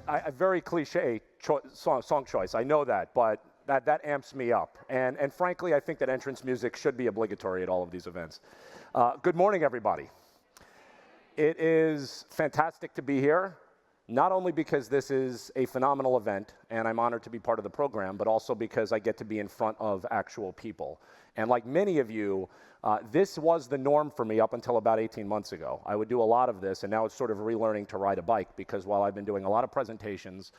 a very cliche song choice, I know that, but that amps me up. And frankly, I think that entrance music should be obligatory at all of these events. Good morning, everybody. It is fantastic to be here, not only because this is a phenomenal event, and I'm honored to be part of the program, but also because I get to be in front of actual people. And like many of you, this was the norm for me up until about 18 months ago. I would do a lot of this, and now it's sort of relearning to ride a bike, because while I've been doing a lot of presentations,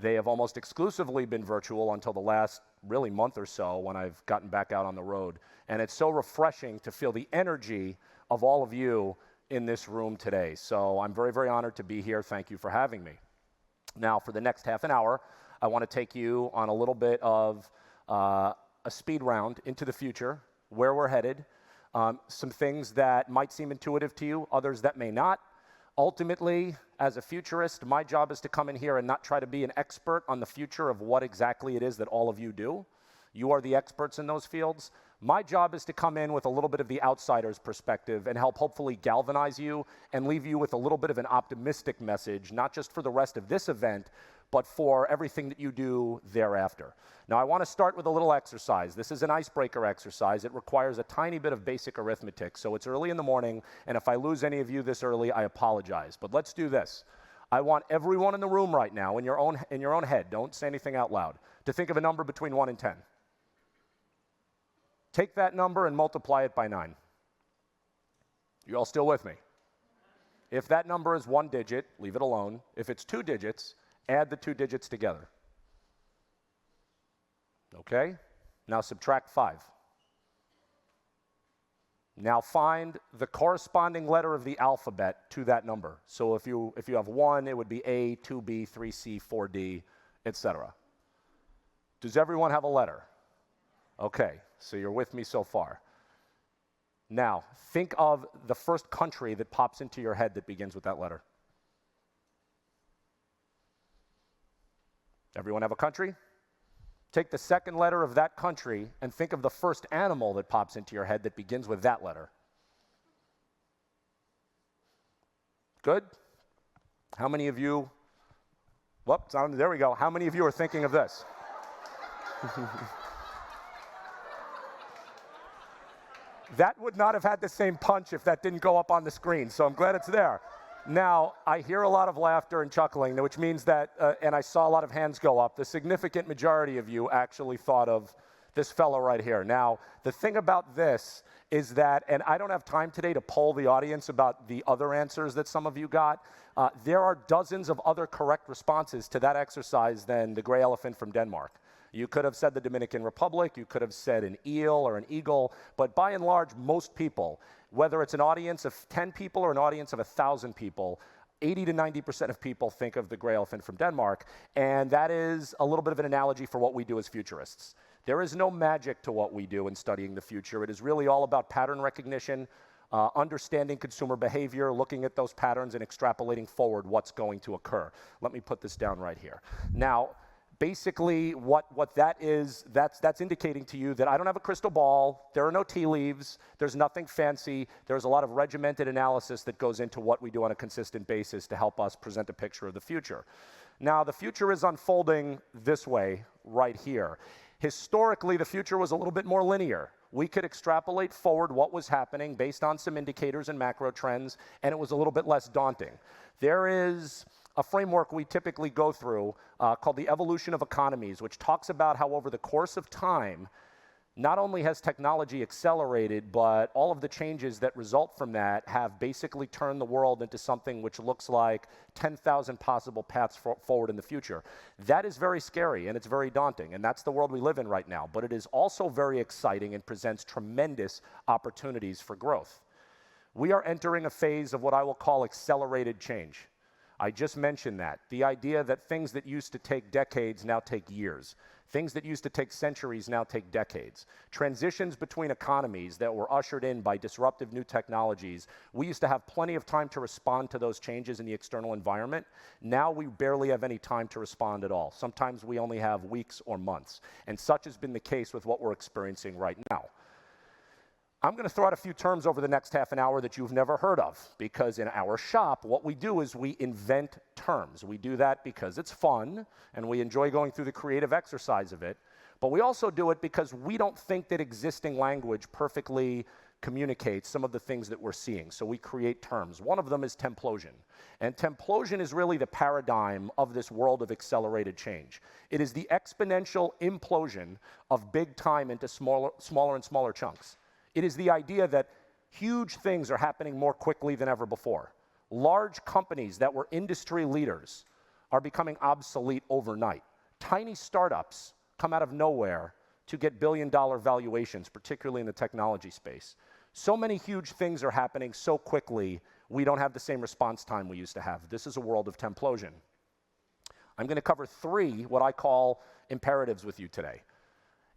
they have almost exclusively been virtual until the last really month or so when I've gotten back out on the road. And it's so refreshing to feel the energy of all of you in this room today. So I'm very, very honored to be here. Thank you for having me. Now, for the next half an hour, I want to take you on a little bit of a speed round into the future, where we're headed, some things that might seem intuitive to you, others that may not. Ultimately, as a futurist, my job is to come in here and not try to be an expert on the future of what exactly it is that all of you do. You are the experts in those fields. My job is to come in with a little bit of the outsider's perspective and help hopefully galvanize you and leave you with a little bit of an optimistic message, not just for the rest of this event, but for everything that you do thereafter. Now, I want to start with a little exercise. This is an icebreaker exercise. It requires a tiny bit of basic arithmetic, so it's early in the morning, and if I lose any of you this early, I apologize. But let's do this. I want everyone in the room right now, in your own head, don't say anything out loud, to think of a number between 1 and 10. Take that number and multiply it by 9. You all still with me? If that number is 1 digit, leave it alone. If it's 2 digits, add the 2 digits together. Okay? Now subtract 5. Now find the corresponding letter of the alphabet to that number. So if you have 1, it would be A, 2B, 3C, 4D, etc. Does everyone have a letter? Okay, so you're with me so far. Now, think of the first country that pops into your head that begins with that letter. Everyone have a country? Take the second letter of that country and think of the first animal that pops into your head that begins with that letter. Good? How many of you, whoops, there we go. How many of you are thinking of this? That would not have had the same punch if that didn't go up on the screen, so I'm glad it's there. Now, I hear a lot of laughter and chuckling, which means that, and I saw a lot of hands go up, the significant majority of you actually thought of this fellow right here. Now, the thing about this is that, and I don't have time today to poll the audience about the other answers that some of you got, there are dozens of other correct responses to that exercise than the gray elephant from Denmark. You could have said the Dominican Republic, you could have said an eel or an eagle, but by and large, most people, whether it's an audience of 10 people or an audience of 1,000 people, 80 to 90% of people think of the gray elephant from Denmark, and that is a little bit of an analogy for what we do as futurists. There is no magic to what we do in studying the future. It is really all about pattern recognition, understanding consumer behavior, looking at those patterns and extrapolating forward what's going to occur. Let me put this down right here. Now, basically, what that is, that's indicating to you that I don't have a crystal ball, there are no tea leaves, there's nothing fancy, there's a lot of regimented analysis that goes into what we do on a consistent basis to help us present a picture of the future. Now, the future is unfolding this way, right here. Historically, the future was a little bit more linear. We could extrapolate forward what was happening based on some indicators and macro trends, and it was a little bit less daunting. There is a framework we typically go through called the Evolution of Economies, which talks about how over the course of time, not only has technology accelerated, but all of the changes that result from that have basically turned the world into something which looks like 10,000 possible paths forward in the future. That is very scary and it's very daunting, and that's the world we live in right now, but it is also very exciting and presents tremendous opportunities for growth. We are entering a phase of what I will call accelerated change. I just mentioned that. The idea that things that used to take decades now take years. Things that used to take centuries now take decades. Transitions between economies that were ushered in by disruptive new technologies. We used to have plenty of time to respond to those changes in the external environment. Now we barely have any time to respond at all. Sometimes we only have weeks or months. And such has been the case with what we're experiencing right now. I'm going to throw out a few terms over the next half an hour that you've never heard of, because in our shop, what we do is we invent terms. We do that because it's fun, and we enjoy going through the creative exercise of it, but we also do it because we don't think that existing language perfectly communicates some of the things that we're seeing, so we create terms. One of them is templosion, and templosion is really the paradigm of this world of accelerated change. It is the exponential implosion of big time into smaller and smaller chunks. It is the idea that huge things are happening more quickly than ever before. Large companies that were industry leaders are becoming obsolete overnight. Tiny startups come out of nowhere to get billion-dollar valuations, particularly in the technology space. So many huge things are happening so quickly, we don't have the same response time we used to have. This is a world of templosion. I'm going to cover 3 what I call imperatives with you today.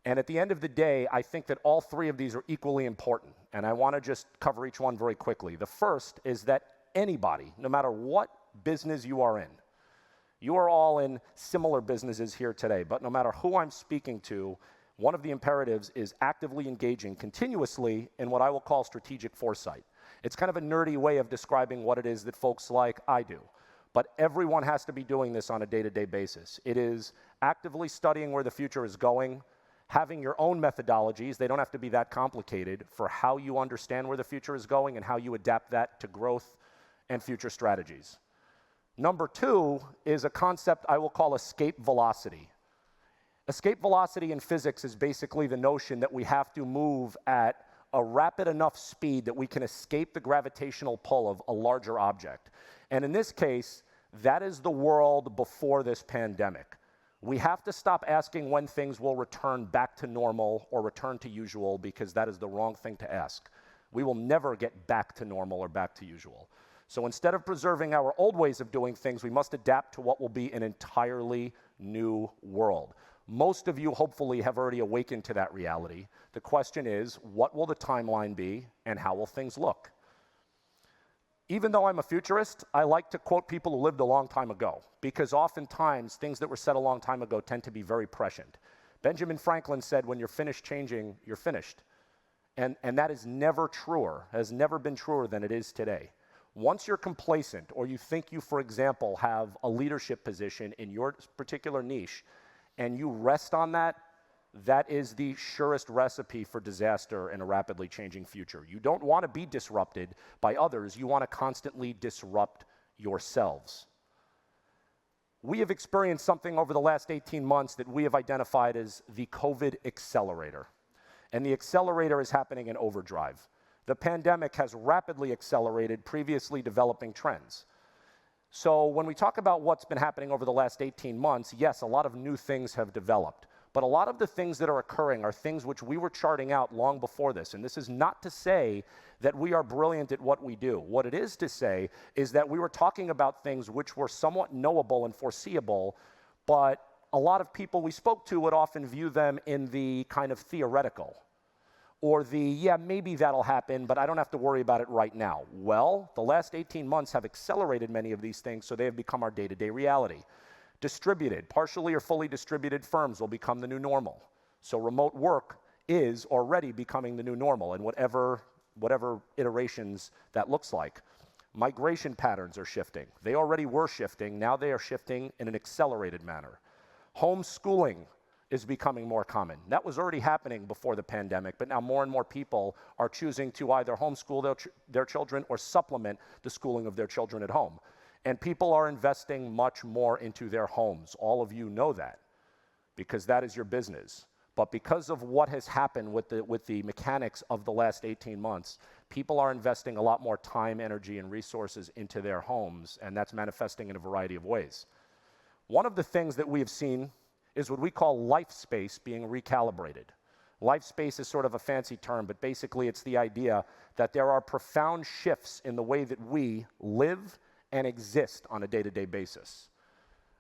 And at the end of the day, I think that all 3 of these are equally important, and I want to just cover each one very quickly. The first is that anybody, no matter what business you are in, you are all in similar businesses here today, but no matter who I'm speaking to, one of the imperatives is actively engaging continuously in what I will call strategic foresight. It's kind of a nerdy way of describing what it is that folks like I do, but everyone has to be doing this on a day-to-day basis. It is actively studying where the future is going, having your own methodologies, they don't have to be that complicated, for how you understand where the future is going and how you adapt that to growth and future strategies. Number 2 is a concept I will call escape velocity. Escape velocity in physics is basically the notion that we have to move at a rapid enough speed that we can escape the gravitational pull of a larger object. And in this case, that is the world before this pandemic. We have to stop asking when things will return back to normal or return to usual, because that is the wrong thing to ask. We will never get back to normal or back to usual. So instead of preserving our old ways of doing things, we must adapt to what will be an entirely new world. Most of you hopefully have already awakened to that reality. The question is, what will the timeline be and how will things look? Even though I'm a futurist, I like to quote people who lived a long time ago, because oftentimes things that were said a long time ago tend to be very prescient. Benjamin Franklin said, when you're finished changing, you're finished. And that is never truer, has never been truer than it is today. Once you're complacent, or you think you, for example, have a leadership position in your particular niche, and you rest on that, that is the surest recipe for disaster in a rapidly changing future. You don't want to be disrupted by others. You want to constantly disrupt yourselves. We have experienced something over the last 18 months that we have identified as the COVID accelerator. And the accelerator is happening in overdrive. The pandemic has rapidly accelerated previously developing trends. So when we talk about what's been happening over the last 18 months, yes, a lot of new things have developed. But a lot of the things that are occurring are things which we were charting out long before this. And this is not to say that we are brilliant at what we do. What it is to say is that we were talking about things which were somewhat knowable and foreseeable, but a lot of people we spoke to would often view them in the kind of theoretical, or the, yeah, maybe that'll happen, but I don't have to worry about it right now. Well, the last 18 months have accelerated many of these things, so they have become our day-to-day reality. Distributed, partially or fully distributed firms will become the new normal. So remote work is already becoming the new normal in whatever iterations that looks like. Migration patterns are shifting. They already were shifting, now they are shifting in an accelerated manner. Homeschooling is becoming more common. That was already happening before the pandemic, but now more and more people are choosing to either homeschool their children or supplement the schooling of their children at home. And people are investing much more into their homes. All of you know that, because that is your business. But because of what has happened with the mechanics of the last 18 months, people are investing a lot more time, energy, and resources into their homes, and that's manifesting in a variety of ways. One of the things that we have seen is what we call life space being recalibrated. Life space is sort of a fancy term, but basically it's the idea that there are profound shifts in the way that we live and exist on a day-to-day basis.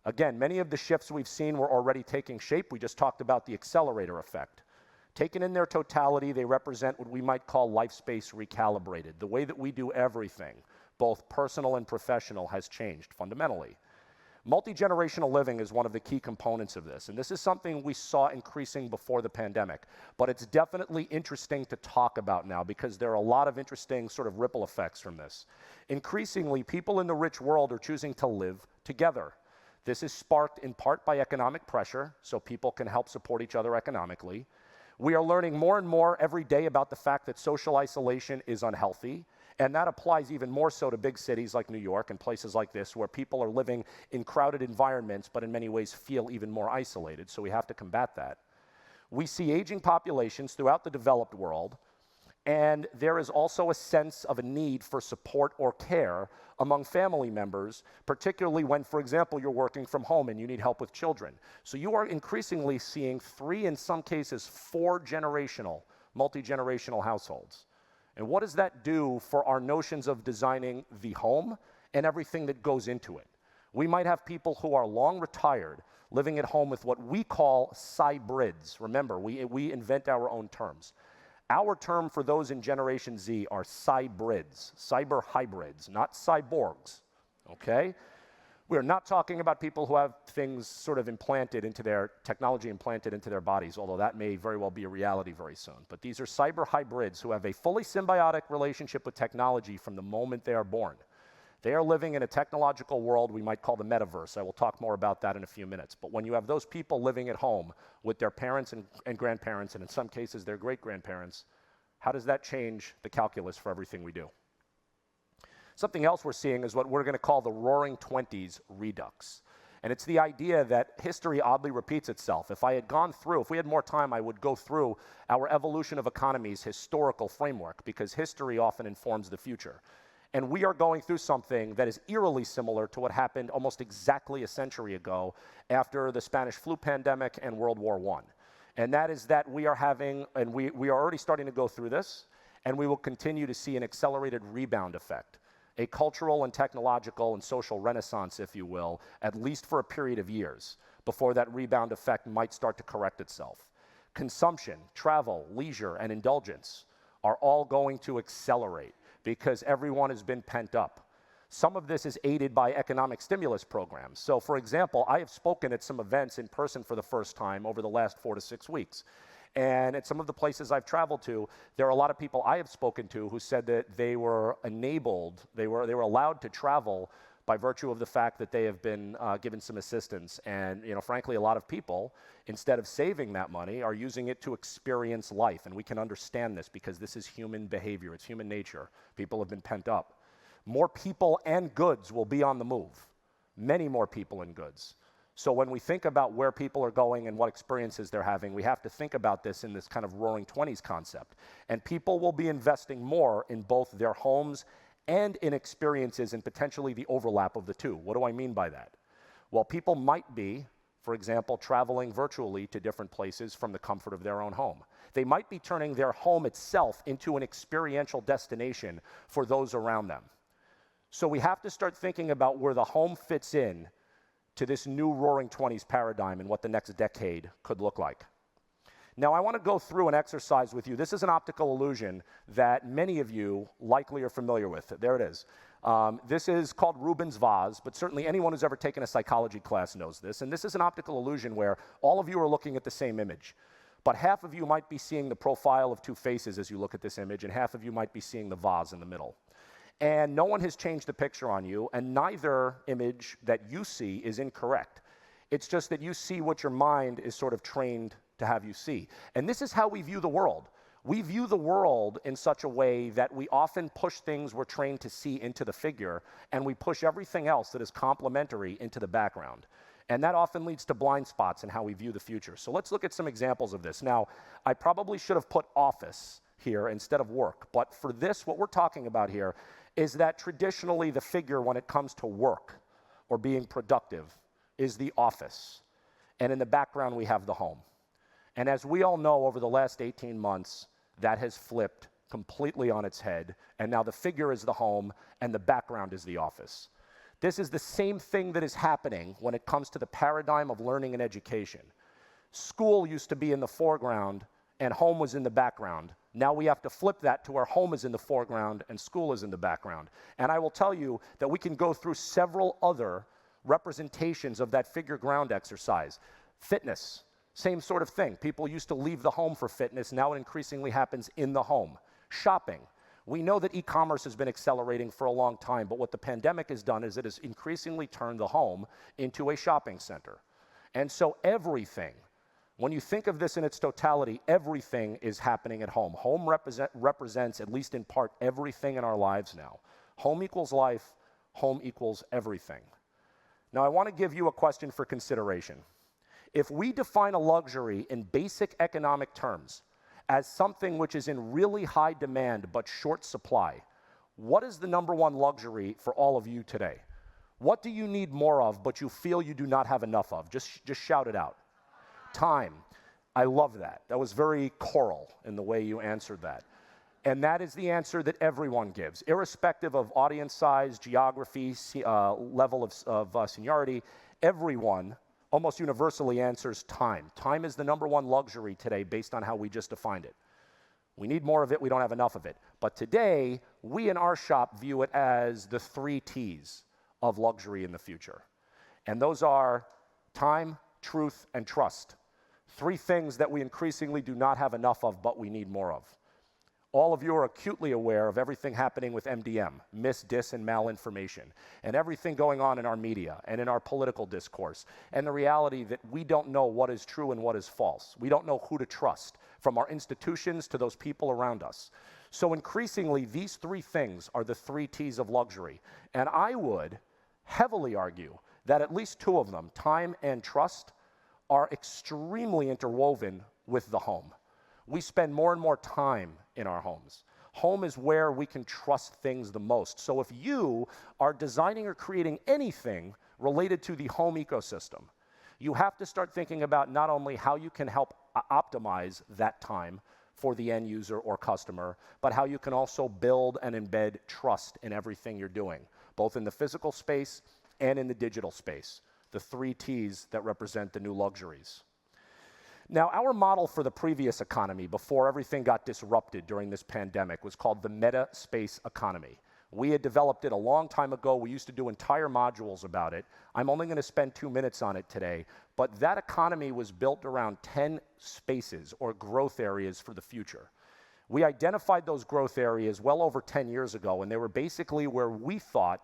Again, many of the shifts we've seen were already taking shape. We just talked about the accelerator effect. Taken in their totality, they represent what we might call life space recalibrated. The way that we do everything, both personal and professional, has changed fundamentally. Multi-generational living is one of the key components of this, and this is something we saw increasing before the pandemic, but it's definitely interesting to talk about now because there are a lot of interesting sort of ripple effects from this. Increasingly, people in the rich world are choosing to live together. This is sparked in part by economic pressure, so people can help support each other economically. We are learning more and more every day about the fact that social isolation is unhealthy. And that applies even more so to big cities like New York and places like this where people are living in crowded environments but in many ways feel even more isolated, so we have to combat that. We see aging populations throughout the developed world, and there is also a sense of a need for support or care among family members, particularly when, for example, you're working from home and you need help with children. So you are increasingly seeing 3, in some cases 4 generational, multi-generational households. And what does that do for our notions of designing the home and everything that goes into it? We might have people who are long retired living at home with what we call cybrids. Remember, we invent our own terms. Our term for those in Generation Z are cybrids, cyber hybrids, not cyborgs, okay? We're not talking about people who have things sort of implanted into their, technology implanted into their bodies, although that may very well be a reality very soon. But these are cyber hybrids who have a fully symbiotic relationship with technology from the moment they are born. They are living in a technological world we might call the Metaverse. I will talk more about that in a few minutes. But when you have those people living at home with their parents and grandparents, and in some cases their great-grandparents, how does that change the calculus for everything we do? Something else we're seeing is what we're going to call the Roaring Twenties Redux. And it's the idea that history oddly repeats itself. If we had more time, I would go through our Evolution of Economies historical framework, because history often informs the future. And we are going through something that is eerily similar to what happened almost exactly a century ago after the Spanish flu pandemic and World War I. And that is that we are having, and we are already starting to go through this, and we will continue to see an accelerated rebound effect. A cultural and technological and social renaissance, if you will, at least for a period of years, before that rebound effect might start to correct itself. Consumption, travel, leisure, and indulgence are all going to accelerate because everyone has been pent up. Some of this is aided by economic stimulus programs. So, for example, I have spoken at some events in person for the first time over the last 4 to 6 weeks. And at some of the places I've traveled to, there are a lot of people I have spoken to who said that they were enabled, they were allowed to travel by virtue of the fact that they have been given some assistance. And frankly, a lot of people, instead of saving that money, are using it to experience life. And we can understand this because this is human behavior. It's human nature. People have been pent up. More people and goods will be on the move. Many more people and goods. So when we think about where people are going and what experiences they're having, we have to think about this in this kind of Roaring Twenties concept. And people will be investing more in both their homes and in experiences and potentially the overlap of the two. What do I mean by that? Well, people might be, for example, traveling virtually to different places from the comfort of their own home. They might be turning their home itself into an experiential destination for those around them. So we have to start thinking about where the home fits in to this new Roaring Twenties paradigm and what the next decade could look like. Now, I want to go through an exercise with you. This is an optical illusion that many of you likely are familiar with. There it is. This is called Rubin's vase, but certainly anyone who's ever taken a psychology class knows this. And this is an optical illusion where all of you are looking at the same image. But half of you might be seeing the profile of 2 faces as you look at this image, and half of you might be seeing the vase in the middle. And no one has changed the picture on you, and neither image that you see is incorrect. It's just that you see what your mind is sort of trained to have you see. And this is how we view the world. We view the world in such a way that we often push things we're trained to see into the figure, and we push everything else that is complementary into the background. And that often leads to blind spots in how we view the future. So let's look at some examples of this. Now, I probably should have put office here instead of work, but for this, what we're talking about here is that traditionally the figure when it comes to work or being productive is the office. And in the background, we have the home. And as we all know, over the last 18 months, that has flipped completely on its head. And now the figure is the home and the background is the office. This is the same thing that is happening when it comes to the paradigm of learning and education. School used to be in the foreground and home was in the background. Now we have to flip that to where home is in the foreground and school is in the background. And I will tell you that we can go through several other representations of that figure ground exercise. Fitness, same sort of thing. People used to leave the home for fitness. Now it increasingly happens in the home. Shopping. We know that e-commerce has been accelerating for a long time, but what the pandemic has done is it has increasingly turned the home into a shopping center. And so everything, when you think of this in its totality, everything is happening at home. Home represents, at least in part, everything in our lives now. Home equals life, home equals everything. Now, I want to give you a question for consideration. If we define a luxury in basic economic terms as something which is in really high demand but short supply, what is the number one luxury for all of you today? What do you need more of but you feel you do not have enough of? Just shout it out. Time. I love that. That was very choral in the way you answered that. And that is the answer that everyone gives, irrespective of audience size, geography, level of seniority. Everyone almost universally answers time. Time is the number one luxury today based on how we just defined it. We need more of it, we don't have enough of it. But today, we in our shop view it as the 3 T's of luxury in the future. And those are time, truth, and trust. 3 things that we increasingly do not have enough of, but we need more of. All of you are acutely aware of everything happening with MDM, mis, dis, and malinformation, and everything going on in our media and in our political discourse, and the reality that we don't know what is true and what is false. We don't know who to trust, from our institutions to those people around us. So increasingly, these 3 things are the 3 T's of luxury. And I would heavily argue that at least 2 of them, time and trust, are extremely interwoven with the home. We spend more and more time in our homes. Home is where we can trust things the most. So if you are designing or creating anything related to the home ecosystem, you have to start thinking about not only how you can help optimize that time for the end user or customer, but how you can also build and embed trust in everything you're doing, both in the physical space and in the digital space, the 3 T's that represent the new luxuries. Now, our model for the previous economy, before everything got disrupted during this pandemic, was called the meta space economy. We had developed it a long time ago. We used to do entire modules about it. I'm only going to spend 2 minutes on it today, but that economy was built around 10 spaces or growth areas for the future. We identified those growth areas well over 10 years ago, and they were basically where we thought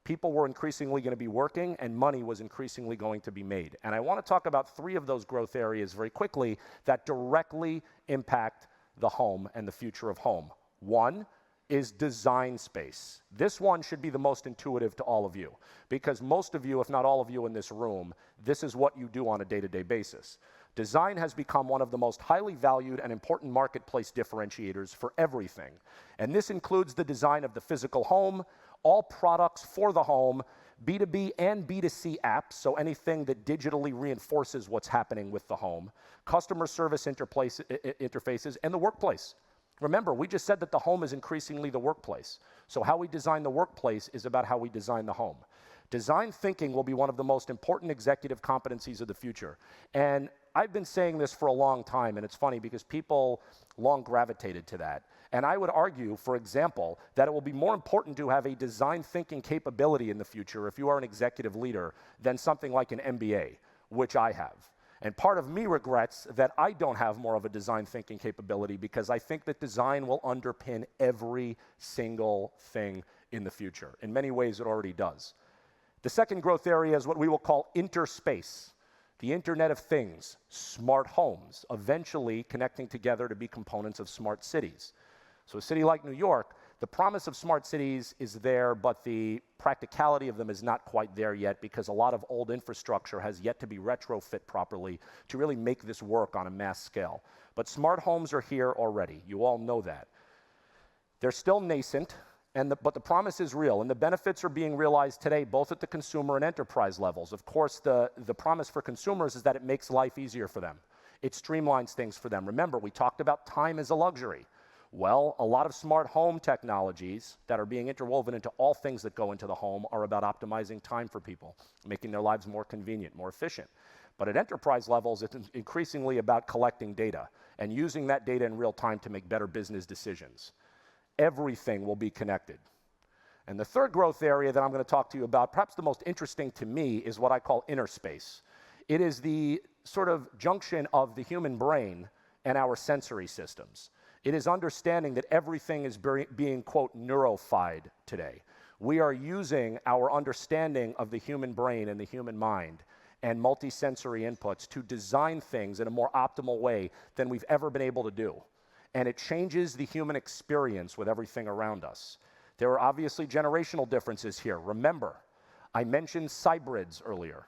people were increasingly going to be working and money was increasingly going to be made. And I want to talk about 3 of those growth areas very quickly that directly impact the home and the future of home. One is design space. This one should be the most intuitive to all of you, because most of you, if not all of you in this room, this is what you do on a day-to-day basis. Design has become one of the most highly valued and important marketplace differentiators for everything. And this includes the design of the physical home, all products for the home, B2B and B2C apps, so anything that digitally reinforces what's happening with the home, customer service interfaces, and the workplace. Remember, we just said that the home is increasingly the workplace. So how we design the workplace is about how we design the home. Design thinking will be one of the most important executive competencies of the future. And I've been saying this for a long time, and it's funny because people long gravitated to that. And I would argue, for example, that it will be more important to have a design thinking capability in the future if you are an executive leader than something like an MBA, which I have. And part of me regrets that I don't have more of a design thinking capability, because I think that design will underpin every single thing in the future. In many ways, it already does. The second growth area is what we will call interspace. The Internet of Things, smart homes, eventually connecting together to be components of smart cities. So a city like New York, the promise of smart cities is there, but the practicality of them is not quite there yet, because a lot of old infrastructure has yet to be retrofit properly to really make this work on a mass scale. But smart homes are here already. You all know that. They're still nascent, but the promise is real, and the benefits are being realized today, both at the consumer and enterprise levels. Of course, the promise for consumers is that it makes life easier for them. It streamlines things for them. Remember, we talked about time as a luxury. Well, a lot of smart home technologies that are being interwoven into all things that go into the home are about optimizing time for people, making their lives more convenient, more efficient. But at enterprise levels, it's increasingly about collecting data and using that data in real time to make better business decisions. Everything will be connected. And the third growth area that I'm going to talk to you about, perhaps the most interesting to me, is what I call inner space. It is the sort of junction of the human brain and our sensory systems. It is understanding that everything is being, quote, neurofied today. We are using our understanding of the human brain and the human mind and multisensory inputs to design things in a more optimal way than we've ever been able to do. And it changes the human experience with everything around us. There are obviously generational differences here. Remember, I mentioned cybrids earlier.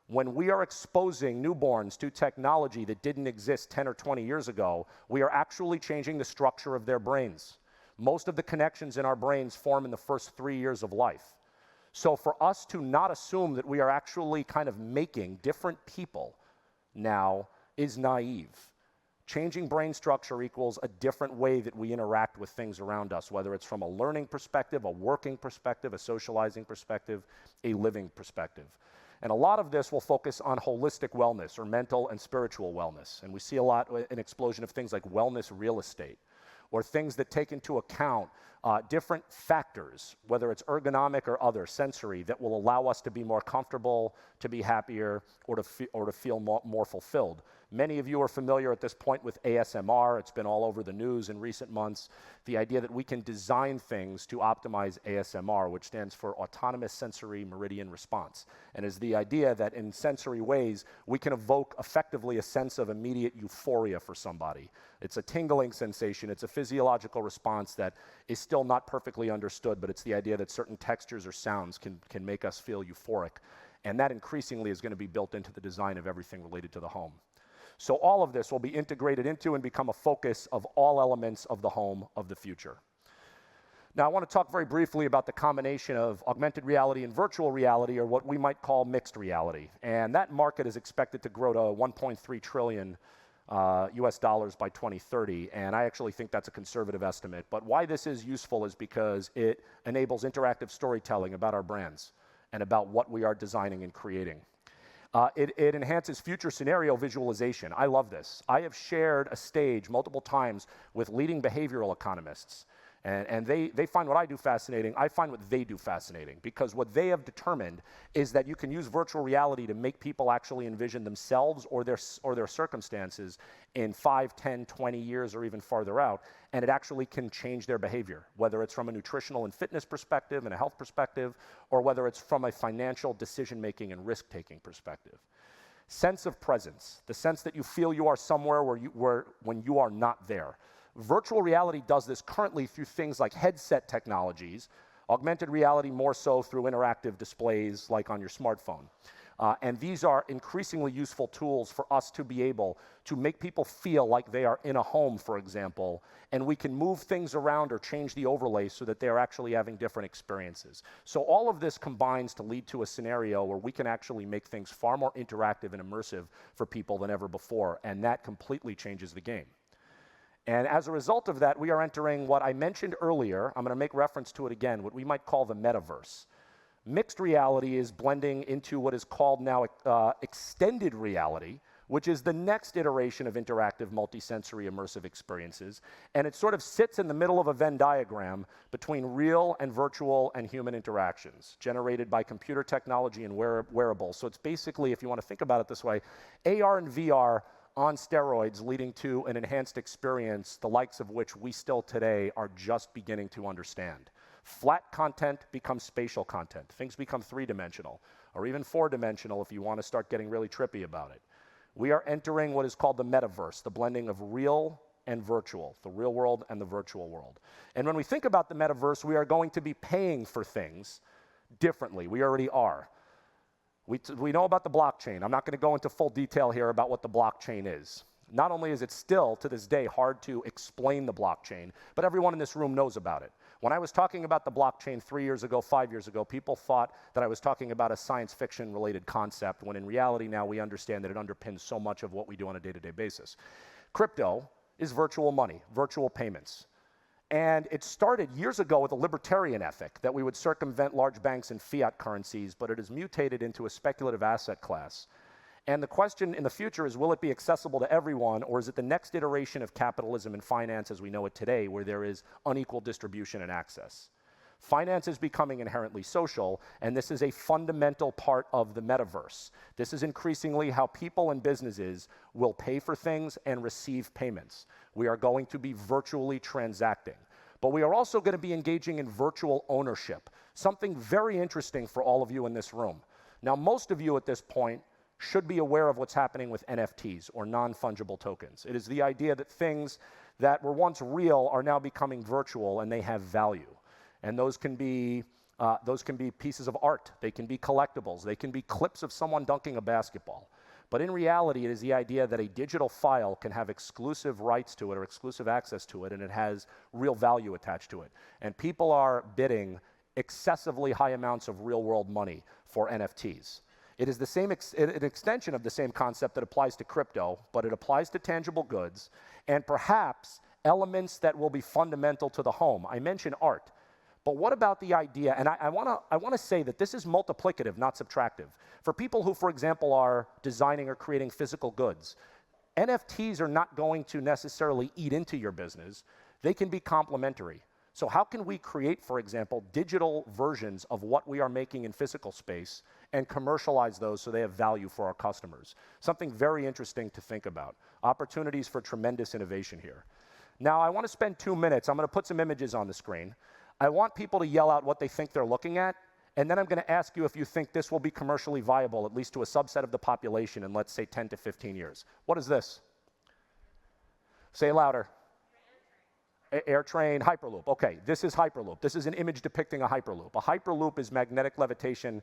When we are exposing newborns to technology that didn't exist 10 or 20 years ago, we are actually changing the structure of their brains. Most of the connections in our brains form in the first 3 years of life. So for us to not assume that we are actually kind of making different people now is naive. Changing brain structure equals a different way that we interact with things around us, whether it's from a learning perspective, a working perspective, a socializing perspective, a living perspective. And a lot of this will focus on holistic wellness or mental and spiritual wellness. And we see a lot, an explosion of things like wellness real estate, or things that take into account different factors, whether it's ergonomic or other, sensory, that will allow us to be more comfortable, to be happier, or to feel more fulfilled. Many of you are familiar at this point with ASMR. It's been all over the news in recent months. The idea that we can design things to optimize ASMR, which stands for Autonomous Sensory Meridian Response, and is the idea that in sensory ways, we can evoke effectively a sense of immediate euphoria for somebody. It's a tingling sensation. It's a physiological response that is still not perfectly understood, but it's the idea that certain textures or sounds can make us feel euphoric. And that increasingly is going to be built into the design of everything related to the home. So all of this will be integrated into and become a focus of all elements of the home of the future. Now, I want to talk very briefly about the combination of augmented reality and virtual reality, or what we might call mixed reality. And that market is expected to grow to 1.3 trillion US dollars by 2030, and I actually think that's a conservative estimate. But why this is useful is because it enables interactive storytelling about our brands and about what we are designing and creating. It enhances future scenario visualization. I love this. I have shared a stage multiple times with leading behavioral economists, and they find what I do fascinating. I find what they do fascinating, because what they have determined is that you can use virtual reality to make people actually envision themselves or their circumstances in 5, 10, 20 years or even farther out, and it actually can change their behavior, whether it's from a nutritional and fitness perspective and a health perspective, or whether it's from a financial decision-making and risk-taking perspective. Sense of presence, the sense that you feel you are somewhere when you are not there. Virtual reality does this currently through things like headset technologies, augmented reality more so through interactive displays like on your smartphone. And these are increasingly useful tools for us to be able to make people feel like they are in a home, for example, and we can move things around or change the overlay so that they are actually having different experiences. So all of this combines to lead to a scenario where we can actually make things far more interactive and immersive for people than ever before, and that completely changes the game. And as a result of that, we are entering what I mentioned earlier. I'm going to make reference to it again, what we might call the metaverse. Mixed reality is blending into what is called now extended reality, which is the next iteration of interactive multisensory immersive experiences. And it sort of sits in the middle of a Venn diagram between real and virtual and human interactions generated by computer technology and wearables. So it's basically, if you want to think about it this way, AR and VR on steroids, leading to an enhanced experience, the likes of which we still today are just beginning to understand. Flat content becomes spatial content. Things become three-dimensional, or even four-dimensional if you want to start getting really trippy about it. We are entering what is called the metaverse, the blending of real and virtual, the real world and the virtual world. And when we think about the metaverse, we are going to be paying for things differently. We already are. We know about the blockchain. I'm not going to go into full detail here about what the blockchain is. Not only is it still, to this day, hard to explain the blockchain, but everyone in this room knows about it. When I was talking about the blockchain 3 years ago, 5 years ago, people thought that I was talking about a science fiction related concept, when in reality now we understand that it underpins so much of what we do on a day-to-day basis. Crypto is virtual money, virtual payments. And it started years ago with a libertarian ethic that we would circumvent large banks and fiat currencies, but it has mutated into a speculative asset class. And the question in the future is, will it be accessible to everyone, or is it the next iteration of capitalism and finance as we know it today, where there is unequal distribution and access? Finance is becoming inherently social, and this is a fundamental part of the metaverse. This is increasingly how people and businesses will pay for things and receive payments. We are going to be virtually transacting. But we are also going to be engaging in virtual ownership, something very interesting for all of you in this room. Now, most of you at this point should be aware of what's happening with NFTs, or non-fungible tokens. It is the idea that things that were once real are now becoming virtual, and they have value. And those can be pieces of art. They can be collectibles. They can be clips of someone dunking a basketball. But in reality, it is the idea that a digital file can have exclusive rights to it or exclusive access to it, and it has real value attached to it. And people are bidding excessively high amounts of real-world money for NFTs. It is the same an extension of the same concept that applies to crypto, but it applies to tangible goods and perhaps elements that will be fundamental to the home. I mentioned art. But what about the idea, and I want to say that this is multiplicative, not subtractive. For people who, for example, are designing or creating physical goods, NFTs are not going to necessarily eat into your business. They can be complementary. So how can we create, for example, digital versions of what we are making in physical space and commercialize those so they have value for our customers? Something very interesting to think about. Opportunities for tremendous innovation here. Now, I want to spend 2 minutes. I'm going to put some images on the screen. I want people to yell out what they think they're looking at, and then I'm going to ask you if you think this will be commercially viable, at least to a subset of the population in, let's say, 10 to 15 years. What is this? Say it louder. Airtrain, Hyperloop. Okay, this is Hyperloop. This is an image depicting a Hyperloop. A Hyperloop is magnetic levitation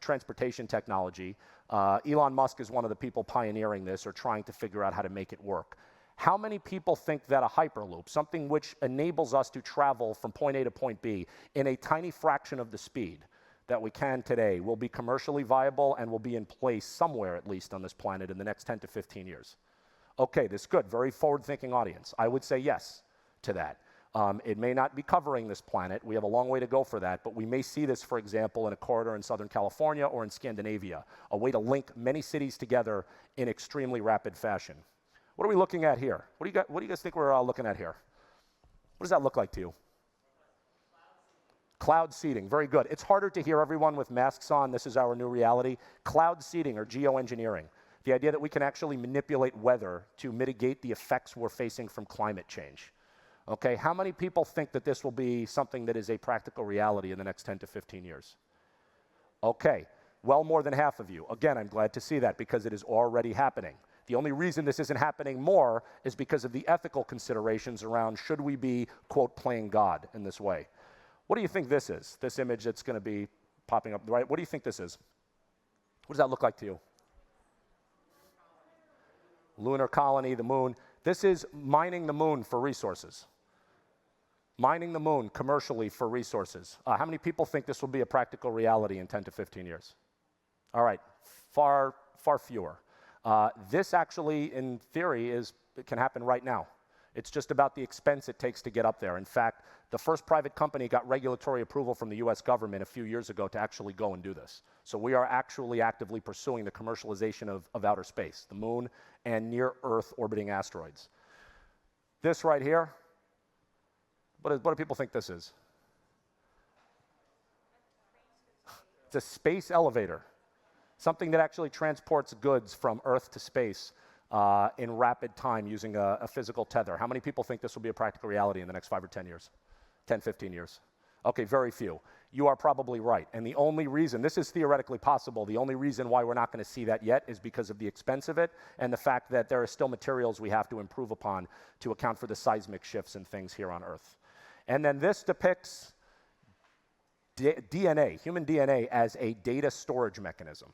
transportation technology. Elon Musk is one of the people pioneering this or trying to figure out how to make it work. How many people think that a Hyperloop, something which enables us to travel from point A to point B in a tiny fraction of the speed that we can today, will be commercially viable and will be in place somewhere, at least on this planet, in the next 10 to 15 years? Okay, this is good. Very forward-thinking audience. I would say yes to that. It may not be covering this planet. We have a long way to go for that, but we may see this, for example, in a corridor in Southern California or in Scandinavia, a way to link many cities together in extremely rapid fashion. What are we looking at here? What do you guys think we're looking at here? What does that look like to you? Cloud seeding, very good. It's harder to hear everyone with masks on. This is our new reality. Cloud seeding, or geoengineering. The idea that we can actually manipulate weather to mitigate the effects we're facing from climate change. Okay, how many people think that this will be something that is a practical reality in the next 10 to 15 years? Okay, well more than half of you. Again, I'm glad to see that because it is already happening. The only reason this isn't happening more is because of the ethical considerations around should we be, quote, playing God in this way. What do you think this is? This image that's going to be popping up, right? What do you think this is? What does that look like to you? Lunar colony, the moon. This is mining the moon for resources. Mining the moon commercially for resources. How many people think this will be a practical reality in 10 to 15 years? All right, far fewer. This actually, in theory, it can happen right now. It's just about the expense it takes to get up there. In fact, the first private company got regulatory approval from the US government a few years ago to actually go and do this. So we are actually actively pursuing the commercialization of outer space, the moon and near-Earth orbiting asteroids. This right here, what do people think this is? It's a space elevator. Something that actually transports goods from Earth to space in rapid time using a physical tether. How many people think this will be a practical reality in the next 5 or 10 years? 10, 15 years. Okay, very few. You are probably right. And the only reason, this is theoretically possible, the only reason why we're not going to see that yet is because of the expense of it and the fact that there are still materials we have to improve upon to account for the seismic shifts and things here on Earth. And then this depicts DNA, human DNA, as a data storage mechanism.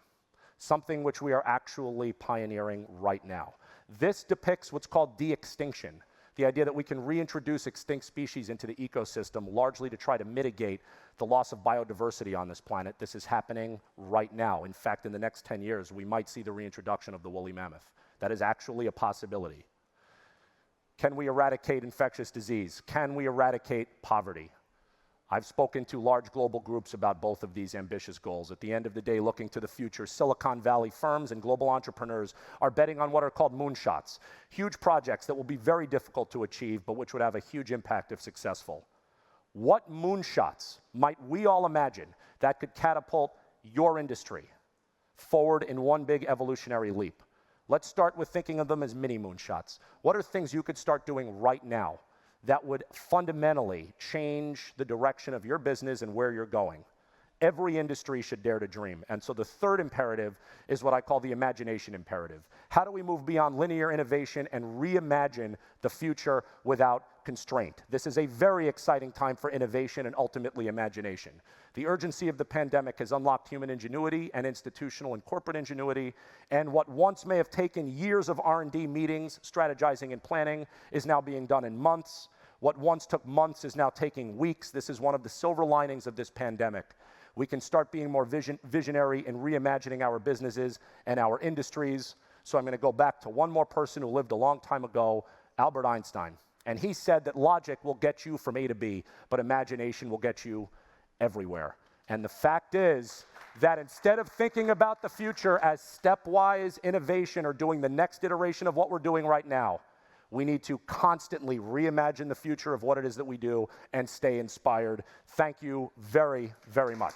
Something which we are actually pioneering right now. This depicts what's called de-extinction, the idea that we can reintroduce extinct species into the ecosystem largely to try to mitigate the loss of biodiversity on this planet. This is happening right now. In fact, in the next 10 years, we might see the reintroduction of the woolly mammoth. That is actually a possibility. Can we eradicate infectious disease? Can we eradicate poverty? I've spoken to large global groups about both of these ambitious goals. At the end of the day, looking to the future, Silicon Valley firms and global entrepreneurs are betting on what are called moonshots, huge projects that will be very difficult to achieve, but which would have a huge impact if successful. What moonshots might we all imagine that could catapult your industry forward in one big evolutionary leap? Let's start with thinking of them as mini moonshots. What are things you could start doing right now that would fundamentally change the direction of your business and where you're going? Every industry should dare to dream. And so the third imperative is what I call the imagination imperative. How do we move beyond linear innovation and reimagine the future without constraint? This is a very exciting time for innovation and ultimately imagination. The urgency of the pandemic has unlocked human ingenuity and institutional and corporate ingenuity, and what once may have taken years of R&D meetings, strategizing and planning is now being done in months. What once took months is now taking weeks. This is one of the silver linings of this pandemic. We can start being more visionary in reimagining our businesses and our industries. So I'm going to go back to one more person who lived a long time ago, Albert Einstein. And he said that logic will get you from A to B, but imagination will get you everywhere. And the fact is that instead of thinking about the future as stepwise innovation or doing the next iteration of what we're doing right now, we need to constantly reimagine the future of what it is that we do and stay inspired. Thank you very, very much.